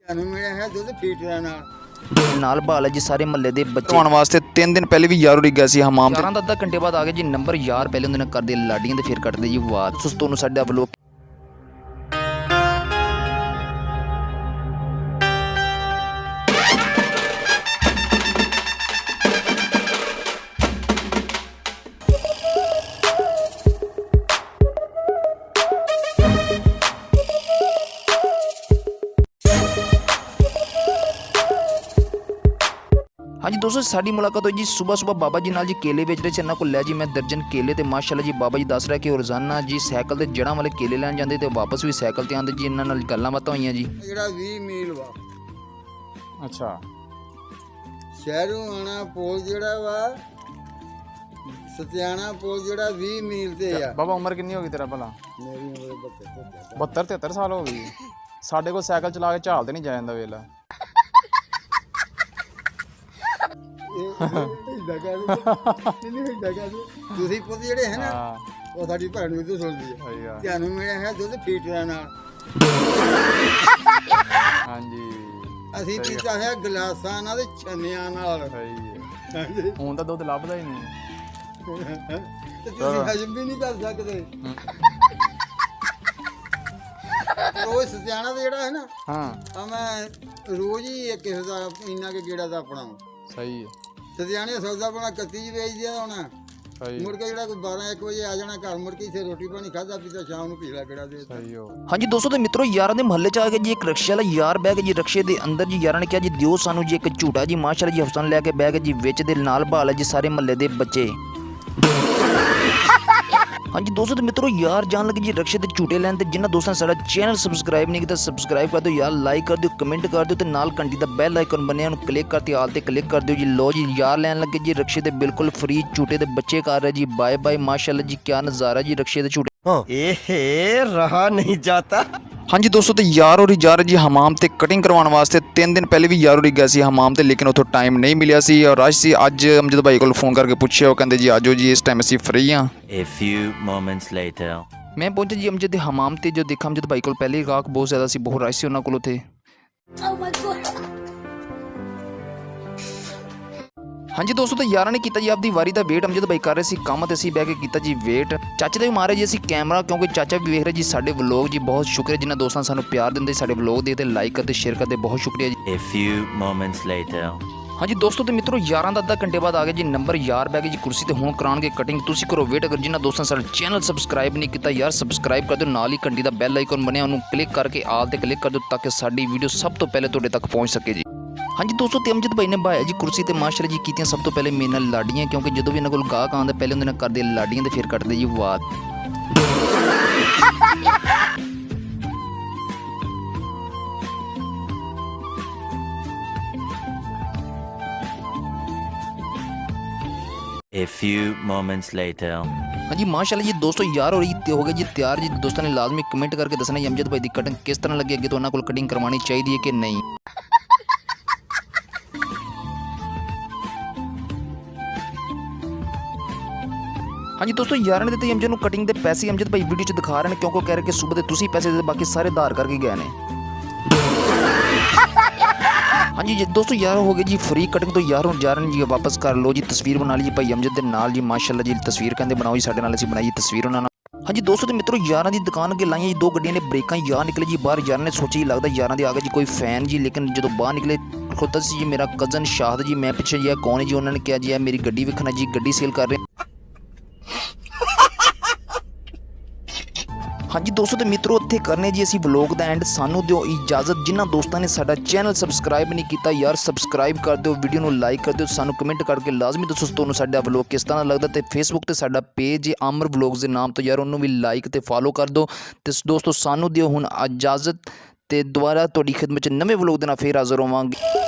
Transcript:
ਤੁਹਾਨੂੰ ਮਿਲਿਆ ਹੈ ਦੁੱਧ ਫੀਟਰਾਂ ਨਾਲ ਭਾਲ ਹੈ ਜੀ ਸਾਰੇ ਮਹੱਲੇ ਦੇ ਬੱਚੇ ਕਰਵਾਉਣ ਵਾਸਤੇ 3 ਦਿਨ ਪਹਿਲੇ ਵੀ ਯਾਰ ਉਰੀ ਗਿਆ ਸੀ ਹਮਾਮ ਤੇ। ਯਾਰਾਂ ਦਾ ਅੱਧਾ ਘੰਟੇ ਬਾਅਦ ਆ ਗਏ ਜੀ ਨੰਬਰ ਯਾਰ ਪਹਿਲੇ ਹੁੰਦੇ ਨੇ ਕਰਦੇ ਲਾਡੀਆਂ ਤੇ ਫਿਰ ਕੱਟਦੇ ਜੀ ਵਾਰ ਸੋ ਤੁਹਾਨੂੰ ਸਾਡਾ ਵਲੋਗ हाँ जी दोस्तों साड़ी मुलाकात हुई जी सुबह सुबह बाबा जी नाल जी केले बेच रहे थे इन्होंने को लै जी मैं दर्जन केले तो माशाल्लाह जी बाबा जी दस रहा कि रोजाना जी साइकिल के जड़ा वाले केले लैन जाते तो वापस भी साइकिल ते आते जी इन्होंने गल्लां बातां होईयां जी। ਜਿਹੜਾ 20 ਮੀਲ ਵਾ ਅੱਛਾ ਸ਼ਹਿਰੋਂ ਆਣਾ ਪੁਲ ਜਿਹੜਾ ਵਾ ਸਤਿਆਣਾ ਪੁਲ ਜਿਹੜਾ 20 ਮੀਲ ਤੇ ਆ। ਬਾਬਾ ਉਮਰ ਕਿੰਨੀ ਹੋ ਗਈ ਤੇਰਾ ਭਲਾ? ਮੇਰੀ ਉਮਰ 72 72 73 ਸਾਲ ਹੋ ਗਈ। ਸਾਡੇ ਕੋਲ ਸਾਈਕਲ ਚਲਾ ਕੇ ਝਾਲ ਤੇ ਨਹੀਂ ਜਾ ਜਾਂਦਾ ਵੇਲਾ। ਤੁਸੀਂ ਪੁੱਤ ਜਿਹੜੇ ਹੈ ਨਾ ਉਹ ਸਾਡੀ ਭੈਣ ਨੂੰ ਵੀ ਸੁਣਦੀ ਹੈ। ਤੁਹਾਨੂੰ ਮਿਲਿਆ ਹੈ ਦੁੱਧ ਫੀਟਰਾਂ ਨਾਲ। ਹਾਂਜੀ ਅਸੀਂ ਪੀਤਾ ਹੈ ਗਲਾਸਾਂ ਨਾਲ ਤੇ ਛੰਨਿਆਂ ਨਾਲ। ਸਹੀ ਹੈ। ਹੁਣ ਤਾਂ ਦੁੱਧ ਲੱਭਦਾ ਹੀ ਨਹੀਂ। ਤੇ ਤੁਸੀਂ ਹਜਮ ਵੀ ਨਹੀਂ ਕਰ ਸਕਦੇ। ਰੋਜ਼ ਸਤਿਆਣਾ ਦਾ ਜਿਹੜਾ ਹੈ ਨਾ ਹਾਂ ਮੈਂ ਰੋਜ਼ ਹੀ ਇੱਕ ਹਿੱਸਾ ਇੰਨਾ ਕੇ ਗੇੜਾ ਦਾ ਆਪਣਾ ਸਹੀ ਹੈ। ਸਤਿਆਣੇ ਸੌਦਾ ਬਣਾ 31 ਵੇਚ ਦਿਆ ਹੋਣਾ। ਸਹੀ ਮੁੜ ਕੇ ਜਿਹੜਾ ਕੋਈ 12-1 ਵਜੇ ਆ ਜਾਣਾ ਘਰ ਮੁੜ ਕੇ ਇੱਥੇ ਰੋਟੀ ਪਾਣੀ ਖਾਧਾ ਪੀਤਾ ਸ਼ਾਮ ਨੂੰ ਪਿਛਲਾ ਗੇੜਾ ਦੇ। ਸਹੀ ਹੋ। हाँ जी दोस्तों तो मित्रों यार ने महल्ले च आ गए जी एक रक्शे वाला यार बह गए जी रक्शे के अंदर जी यार ने कहा जी दियो सानू जी एक झूटा जी माशाल्लाह जी हफ्ता लैके बह गए जी विच दे नाल भाल है जी सारे महल्ले के बच्चे। हाँ जी दोस्तों तो मित्रों यार जान लगे जी रक्शे के झूटे लैन ते जिन्होंने दोस्तों साडा चैनल सबसक्राइब नहीं किया सबसक्राइब कर दो यार लाइक कर दो कमेंट कर दो ते नाल घंटी दा बेल आइकन बने उन्हें क्लिक करते आल ते क्लिक कर दो जी। लो जी यार लैन लगे जी रक्शे ते बिल्कुल फ्री झूटे ते बच्चे कर रहे जी बाय बाय माशाल्लाह जी क्या नज़ारा जी रक्शे ते झूटे रहा नहीं जाता। हाँ जी दोस्तों तो यार और जा रहे जी हमाम ते कटिंग करवाने वास्ते 3 दिन पहले भी यार और गया सी हमाम ते लेकिन उतो टाइम नहीं मिलिया सी और रश सी अज अमजद भाई को फोन करके पूछे वो कहते जी आ जाओ जी इस टाइम असी फ्री हाँ। A few moments later. मैं पहुंचा जी अमजद हमाम ते जो देखा अमजद भाई को पहले ही गाहक बहुत ज़्यादा सी बहुत रश सी उन्होंने को थे। हाँ जी दोस्तों तो यार ने किया जी आपकी वारी का वेट अमजद भाई कर रहे थे काम तो असी बह के किया जी वेट चाचे का भी मारे जी असी कैमरा क्योंकि चाचा भी वेख रहे जी साढ़े व्लॉग जी बहुत शुक्रिया जिन्होंने दोस्तों सानू प्यार देंगे साढ़े व्लॉग देते लाइक करते शेयर करते बहुत शुक्रिया जी। A few moments later. हाँ जी दोस्तों तो मित्रों यार का अद्धा घंटे बाद आ गए जी नंबर यार बह गए जी कुर्सी तो हूँ कराने कटिंग तुम करो वेट अगर जिन्होंने दोस्तों साढ़े चैनल सबसक्राइब नहीं किया यार सबसक्राइब कर दो नाल ही घंटी का बैल आइकन बने उन्होंने क्लिक करके आल ते क्लिक कर दो ताकि साड़ी वीडियो सब तो पहले तुहाडे तक पहुँच सके जी। हाँ जी दोस्तों तो अमजद भाई ने भाया जी कुर्सी तो माशाल्लाह जी कीतियां सब तो पहले मेरे नाल लाडियां क्योंकि जो भी इन्होंने गाहक आंदा पहले उन्होंने करते लाडियां तो फिर कटते जी वाद। A few moments later. हाँ जी माशाल्लाह जी दोस्तों यार हो रही हो गए जी तैयार जी दोस्तों ने लाजमी कमेंट करके दसना जी अमजद भाई की कटिंग किस तरह लगी अगे तो उन्होंने को कटिंग करवानी चाहिए कि नहीं। हाँ जी दोस्तों यार ने दिते अमजद को कटिंग के पैसे अमजद भाई वीडियो च दिखा रहे हैं क्योंकि कह रहे कि सुबह तुसी पैसे दे बाकी सारे धार करके गए हैं। हाँ जी दोस्तों यार हो गए जी फ्री कटिंग तो यार जा रहे हैं जी वापस कर लो जी तस्वीर बना ली भाई अमजद के नाल जी माशाल्लाह जी तस्वीर कहते बनाओ जी साढ़े नाल असीं बनाई तस्वीर उन्होंने। हाँ जी दोस्तों तो मित्रों यार की दुकान अगे लाइया जी 2 गड्डियां ने ब्रेकां यार निकले जी बाहर यार ने सोची लगता यार आ गए जी कोई फैन जी लेकिन जो बाहर निकले खुद सी जी मेरा कजन शाहद जी मैं पिछे जी कौन है जी उन्होंने कहा जी मेरी गड्डी विखना जी गड्डी सेल कर रहे हैं। हाँ जी दोस्तों तो मित्रों इत्थे करने जी असी व्लॉग दा एंड सानू दिओ इजाजत जिन्हां दोस्तों ने साडा चैनल सबसक्राइब नहीं किया यार सबसक्राइब कर दो वीडियो नू लाइक कर दो सानू कमेंट करके लाजमी दसो तुहानू साडा व्लॉग किस तरह लगदा ते फेसबुक ते साडा पेज है आमर व्लॉग्स के नाम तो यार उन्होंने भी लाइक ते फॉलो कर दो ते दोस्तों सानू दिओ हुण इजाजत ते दोबारा तुहाडी खिदमत च नवे व्लॉग दे नाल फिर हाज़र होवांगे।